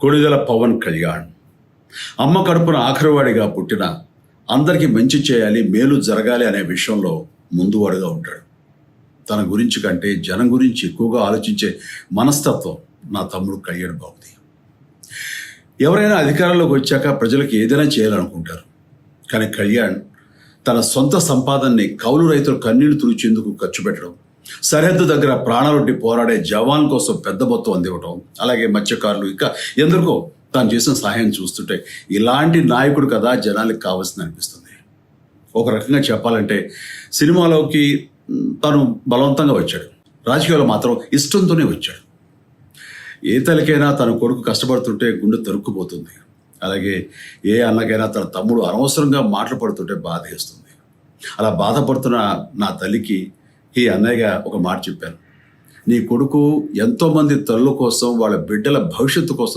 కొణిదెల పవన్ కళ్యాణ్ అమ్మ కడుపున ఆఖరివాడిగా పుట్టిన అందరికీ మంచి చేయాలి, మేలు జరగాలి అనే విషయంలో ముందువాడుగా ఉంటాడు. తన గురించి కంటే జనం గురించి ఎక్కువగా ఆలోచించే మనస్తత్వం నా తమ్ముడు కళ్యాణ్ బాబుది. ఎవరైనా అధికారంలోకి వచ్చాక ప్రజలకు ఏదైనా చేయాలనుకుంటారు. కానీ కళ్యాణ్ తన సొంత సంపాదనని కౌలు రైతులు కన్నీళ్లు తుడిచేందుకు ఖర్చు పెట్టడం, సరిహద్దు దగ్గర ప్రాణాలొడ్డి పోరాడే జవాన్ కోసం పెద్ద మొత్తం అందివ్వటం, అలాగే మత్స్యకారులు ఇంకా ఎందరికో తాను చేసిన సహాయం చూస్తుంటే ఇలాంటి నాయకుడు కదా జనాలకు కావాల్సింది అనిపిస్తుంది. ఒక రకంగా చెప్పాలంటే సినిమాలోకి తను బలవంతంగా వచ్చాడు, రాజకీయాల్లో మాత్రం ఇష్టంతోనే వచ్చాడు. ఏ తల్లికైనా తన కొడుకు కష్టపడుతుంటే గుండె తరుక్కుపోతుంది. అలాగే ఏ అన్నకైనా తన తమ్ముడు అనవసరంగా మాటలు పడుతుంటే బాధ వేస్తుంది. అలా బాధపడుతున్న నా తల్లికి ఈ అన్నయ్యగా ఒక మాట చెప్పాను. నీ కొడుకు ఎంతోమంది తల్లుల కోసం, వాళ్ళ బిడ్డల భవిష్యత్తు కోసం